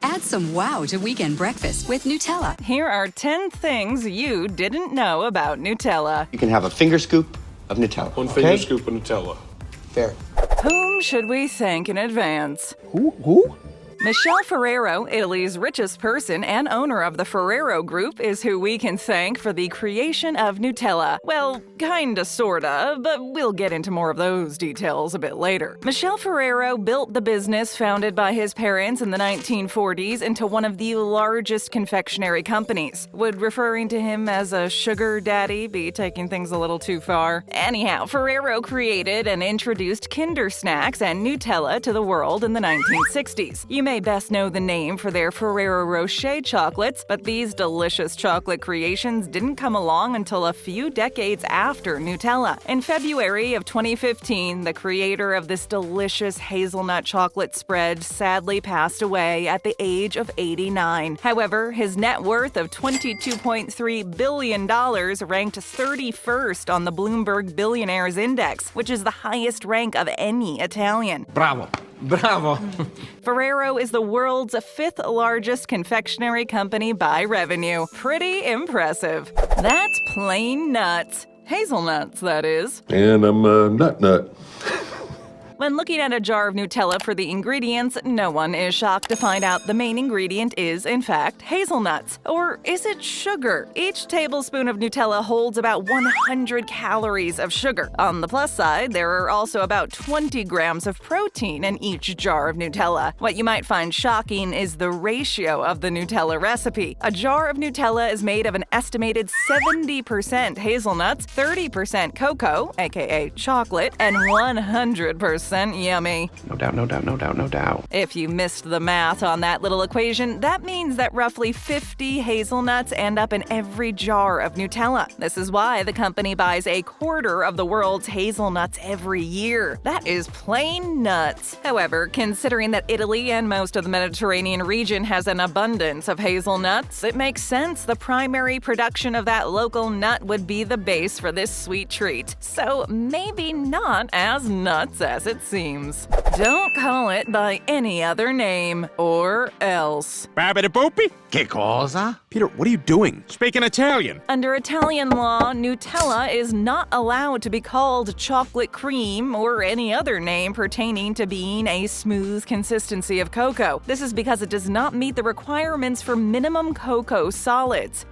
Add some wow to weekend breakfast with Nutella. Here are 10 things you didn't know about Nutella. You can have a finger scoop of Nutella. One finger scoop of Nutella. Fair. Whom should we thank in advance? Who? Michelle Ferrero, Italy's richest person and owner of the Ferrero Group, is who we can thank for the creation of Nutella. Well, kinda sorta, but we'll get into more of those details a bit later. Michelle Ferrero built the business founded by his parents in the 1940s into one of the largest confectionery companies. Would referring to him as a sugar daddy be taking things a little too far? Anyhow, Ferrero created and introduced Kinder snacks and Nutella to the world in the 1960s. You may best know the name for their Ferrero Rocher chocolates, but these delicious chocolate creations didn't come along until a few decades after Nutella. In February of 2015, the creator of this delicious hazelnut chocolate spread sadly passed away at the age of 89. However, his net worth of $22.3 billion ranked 31st on the Bloomberg Billionaires Index, which is the highest rank of any Italian. Bravo. Ferrero is the world's 5th largest confectionery company by revenue. Pretty impressive. That's plain nuts. Hazelnuts, that is. And I'm a nut. When looking at a jar of Nutella for the ingredients, no one is shocked to find out the main ingredient is, in fact, hazelnuts. Or is it sugar? Each tablespoon of Nutella holds about 100 calories of sugar. On the plus side, there are also about 20 grams of protein in each jar of Nutella. What you might find shocking is the ratio of the Nutella recipe. A jar of Nutella is made of an estimated 70% hazelnuts, 30% cocoa, aka chocolate, and 100% yummy. No doubt. If you missed the math on that little equation, that means that roughly 50 hazelnuts end up in every jar of Nutella. This is why the company buys a quarter of the world's hazelnuts every year. That is plain nuts. However, considering that Italy and most of the Mediterranean region has an abundance of hazelnuts, it makes sense the primary production of that local nut would be the base for this sweet treat. So maybe not as nuts as it seems. Don't call it by any other name, or else. Babble-Top? Che cosa? Peter, what are you doing? Speaking Italian. Under Italian law, Nutella is not allowed to be called chocolate cream or any other name pertaining to being a smooth consistency of cocoa. This is because it does not meet the requirements for minimum cocoa solids.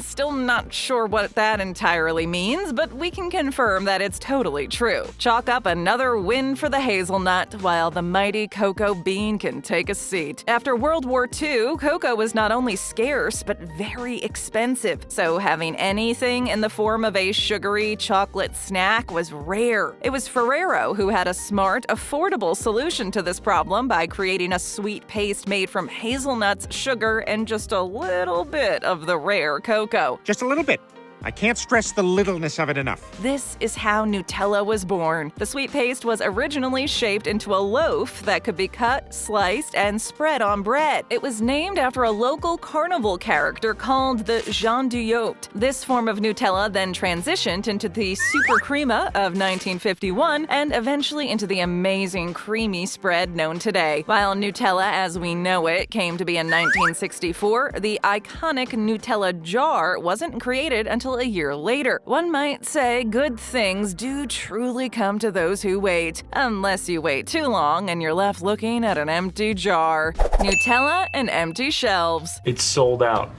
Still not sure what that entirely means, but we can confirm that it's totally true. Chalk up another win for the hazelnut, while the mighty cocoa bean can take a seat. After World War II, cocoa was not only scarce, but very expensive, so having anything in the form of a sugary chocolate snack was rare. It was Ferrero who had a smart, affordable solution to this problem by creating a sweet paste made from hazelnuts, sugar, and just a little bit of the rare cocoa. Just a little bit. I can't stress the littleness of it enough. This is how Nutella was born. The sweet paste was originally shaped into a loaf that could be cut, sliced, and spread on bread. It was named after a local carnival character called the Jean du Yacht. This form of Nutella then transitioned into the Super Crema of 1951 and eventually into the amazing creamy spread known today. While Nutella as we know it came to be in 1964, the iconic Nutella jar wasn't created until a year later. One might say good things do truly come to those who wait, unless you wait too long and you're left looking at an empty jar. Nutella and empty shelves. It's sold out.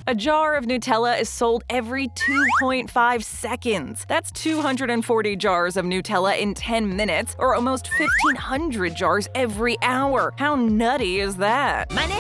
A jar of Nutella is sold every 2.5 seconds. That's 240 jars of Nutella in 10 minutes, or almost 1,500 jars every hour. How nutty is that? Money.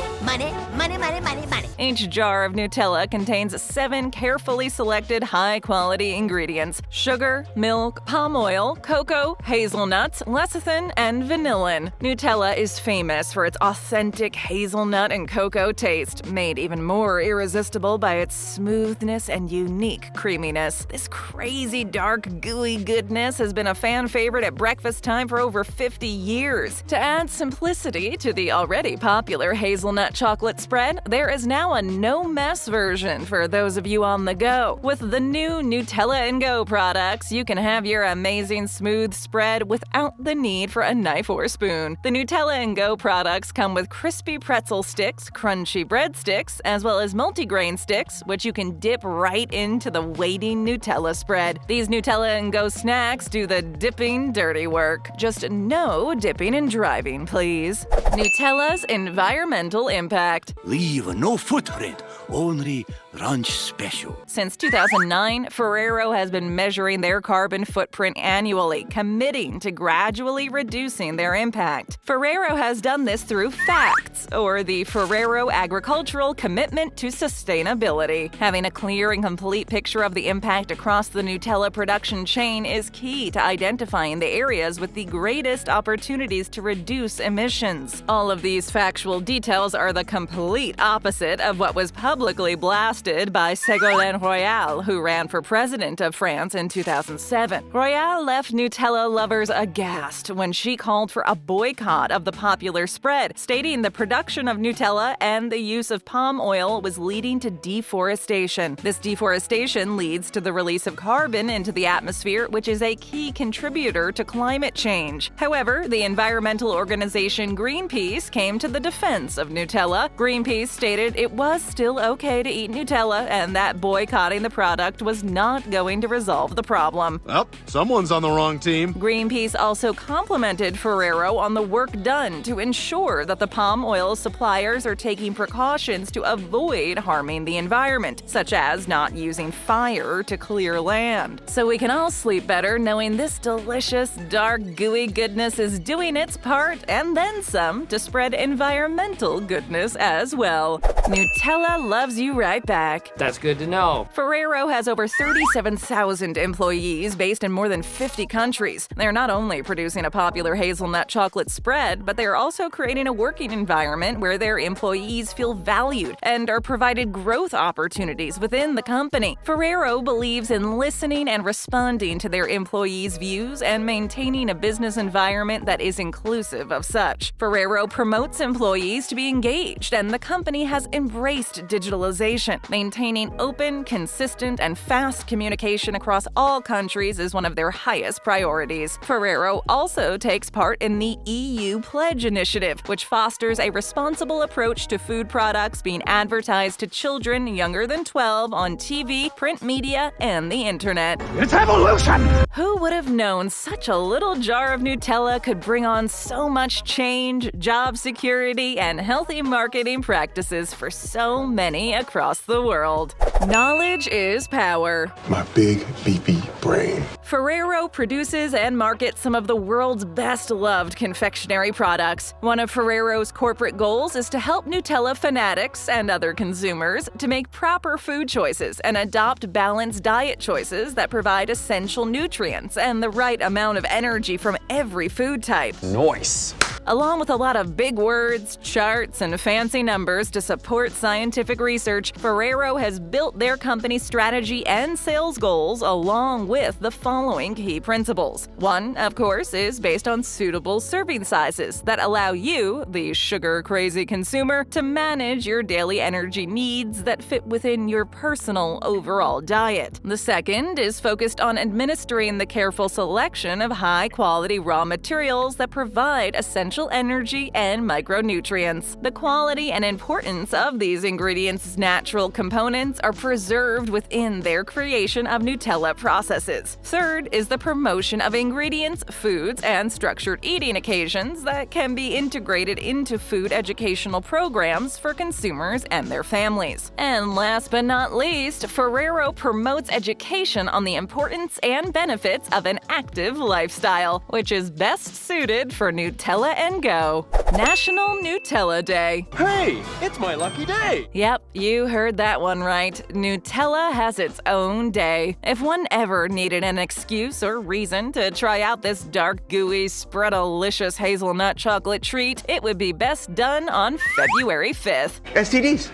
Each jar of Nutella contains 7 carefully selected high-quality ingredients: sugar, milk, palm oil, cocoa, hazelnuts, lecithin, and vanillin. Nutella is famous for its authentic hazelnut and cocoa taste, made even more irresistible irresistible by its smoothness and unique creaminess. This crazy, dark, gooey goodness has been a fan favorite at breakfast time for over 50 years. To add simplicity to the already popular hazelnut chocolate spread, there is now a no-mess version for those of you on the go. With the new Nutella & Go products, you can have your amazing smooth spread without the need for a knife or spoon. The Nutella & Go products come with crispy pretzel sticks, crunchy breadsticks, as well as multigrain sticks, which you can dip right into the waiting Nutella spread. These Nutella & Go snacks do the dipping dirty work. Just no dipping and driving, please. Nutella's environmental impact. Leave no footprint, only lunch special. Since 2009, Ferrero has been measuring their carbon footprint annually, committing to gradually reducing their impact. Ferrero has done this through FACTS, or the Ferrero Agricultural Commitment to Sustainability. Having a clear and complete picture of the impact across the Nutella production chain is key to identifying the areas with the greatest opportunities to reduce emissions. All of these factual details are the complete opposite of what was publicly blasted by Ségolène Royal, who ran for president of France in 2007. Royal left Nutella lovers aghast when she called for a boycott of the popular spread, stating the production of Nutella and the use of palm oil was leading to deforestation. This deforestation leads to the release of carbon into the atmosphere, which is a key contributor to climate change. However, the environmental organization Greenpeace came to the defense of Nutella. Greenpeace stated it was still okay to eat Nutella and that boycotting the product was not going to resolve the problem. Well, someone's on the wrong team. Greenpeace also complimented Ferrero on the work done to ensure that the palm oil suppliers are taking precautions to avoid harming the environment, such as not using fire to clear land. So we can all sleep better knowing this delicious, dark, gooey goodness is doing its part and then some to spread environmental goodness as well. Nutella loves you right back. That's good to know. Ferrero has over 37,000 employees based in more than 50 countries. They're not only producing a popular hazelnut chocolate spread, but they're also creating a working environment where their employees feel valued and are provided growth opportunities within the company. Ferrero believes in listening and responding to their employees' views and maintaining a business environment that is inclusive of such. Ferrero promotes employees to be engaged, and the company has embraced digitalization. Maintaining open, consistent, and fast communication across all countries is one of their highest priorities. Ferrero also takes part in the EU Pledge Initiative, which fosters a responsible approach to food products being advertised to children younger than 12 on TV, print media, and the internet. It's evolution! Who would have known such a little jar of Nutella could bring on so much change, job security, and healthy marketing practices for so many across the world? Knowledge is power. My big, beefy brain. Ferrero produces and markets some of the world's best-loved confectionery products. One of Ferrero's corporate goals is to help Nutella fanatics and other consumers to make proper food choices and adopt balanced diet choices that provide essential nutrients and the right amount of energy from every food type. Nice. Along with a lot of big words, charts, and fancy numbers to support scientific research, Ferrero has built their company strategy and sales goals along with the following key principles. One, of course, is based on suitable serving sizes that allow you, the sugar-crazy consumer, to manage your daily energy needs that fit within your personal overall diet. The second is focused on administering the careful selection of high-quality raw materials that provide essential energy and micronutrients. The quality and importance of these ingredients' natural components are preserved within their creation of Nutella processes. Third is the promotion of ingredients, foods, and structured eating occasions that can be integrated into food educational programs for consumers and their families. And last but not least, Ferrero promotes education on the importance and benefits of an active lifestyle, which is best suited for Nutella & Go. National Nutella Day. Hey, it's my lucky day. Yep, you heard that one right. Nutella has its own day. If one ever needed an excuse or reason to try out this dark, gooey, spread-alicious hazelnut chocolate treat, it would be best done on February 5th. STDs.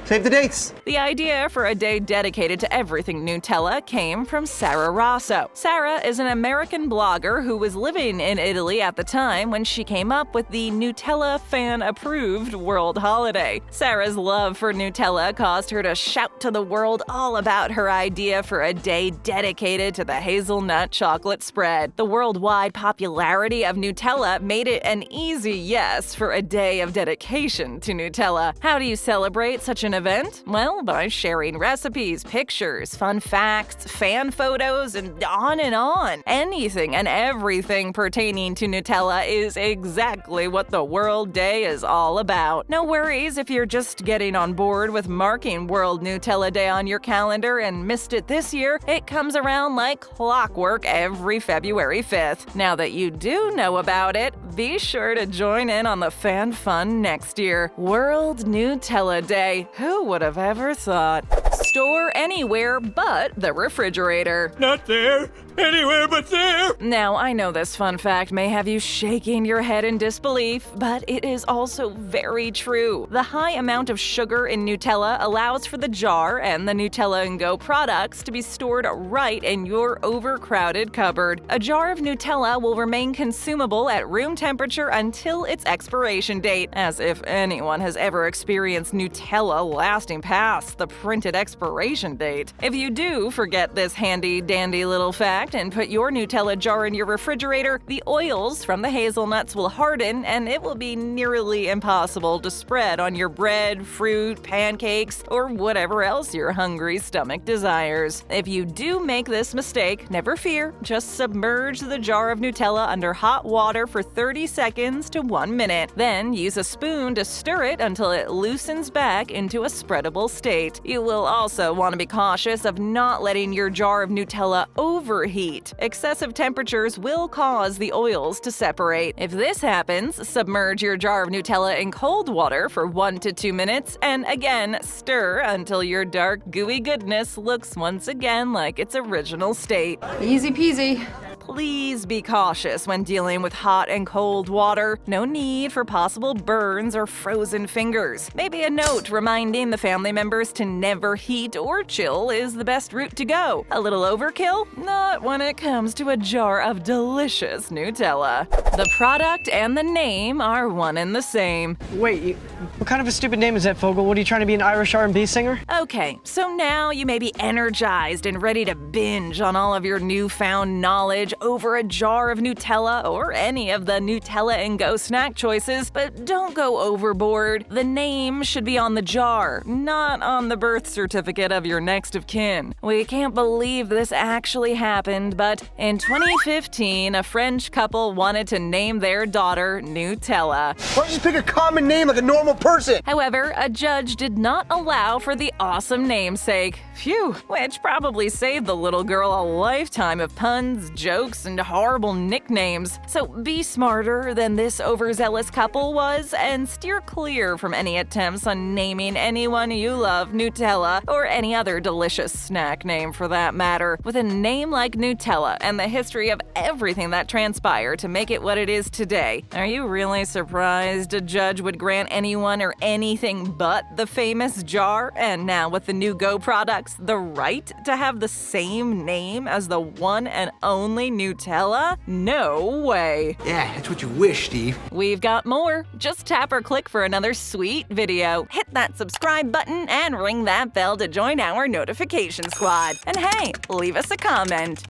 Save the dates. The idea for a day dedicated to everything Nutella came from Sarah Rosso. Sarah is an American blogger who was living in Italy at the time when she came up with the Nutella fan-approved world holiday. Sarah's love for Nutella caused her to shout to the world all about her idea for a day dedicated to the hazelnut chocolate spread. The worldwide popularity of Nutella made it an easy yes for a day of dedication to Nutella. How do you celebrate such an event? Well, by sharing recipes, pictures, fun facts, fan photos, and on and on. Anything and everything pertaining to Nutella is exactly what the World Day is all about. No worries if you're just getting on board with marking World Nutella Day on your calendar and missed it this year. It comes around like clockwork every February 5th. Now that you do know about it, be sure to join in on the fan fun next year. World Nutella Day. Who would have ever thought? Store anywhere but the refrigerator. Not there. Anywhere but there. Now, I know this fun fact may have you shaking your head in disbelief, but it is also very true. The high amount of sugar in Nutella allows for the jar and the Nutella & Go products to be stored right in your overcrowded cupboard. A jar of Nutella will remain consumable at room temperature until its expiration date, as if anyone has ever experienced Nutella lasting past the printed expiration date. If you do forget this handy-dandy little fact and put your Nutella jar in your refrigerator, the oils from the hazelnuts will harden and it will be nearly impossible to spread on your bread, fruit, pancakes, or whatever else your hungry stomach desires. If you do make this mistake, never fear, just submerge the jar of Nutella under hot water for 30 seconds to 1 minute. Then use a spoon to stir it until it loosens back into a spreadable state. You will also want to be cautious of not letting your jar of Nutella overheat. Excessive temperatures will cause the oils to separate. If this happens, submerge your jar of Nutella in cold water for 1 to 2 minutes and again stir until your dark, gooey goodness looks once again like its original state. Easy peasy. Please be cautious when dealing with hot and cold water. No need for possible burns or frozen fingers. Maybe a note reminding the family members to never heat or chill is the best route to go. A little overkill? Not when it comes to a jar of delicious Nutella. The product and the name are one and the same. Wait, what kind of a stupid name is that, Fogel? What, are you trying to be an Irish R&B singer? Okay, so now you may be energized and ready to binge on all of your newfound knowledge over a jar of Nutella or any of the Nutella & Go snack choices, but don't go overboard. The name should be on the jar, not on the birth certificate of your next of kin. We can't believe this actually happened, but in 2015, a French couple wanted to name their daughter Nutella. Why don't you pick a common name like a normal person? However, a judge did not allow for the awesome namesake. Phew, which probably saved the little girl a lifetime of puns, jokes, and horrible nicknames. So be smarter than this overzealous couple was and steer clear from any attempts on naming anyone you love Nutella or any other delicious snack name for that matter. With a name like Nutella and the history of everything that transpired to make it what it is today, are you really surprised a judge would grant anyone or anything but the famous jar, and now with the new Go products, the right to have the same name as the one and only Nutella? No way. Yeah, that's what you wish, Steve. We've got more. Just tap or click for another sweet video. Hit that subscribe button and ring that bell to join our notification squad. And hey, leave us a comment.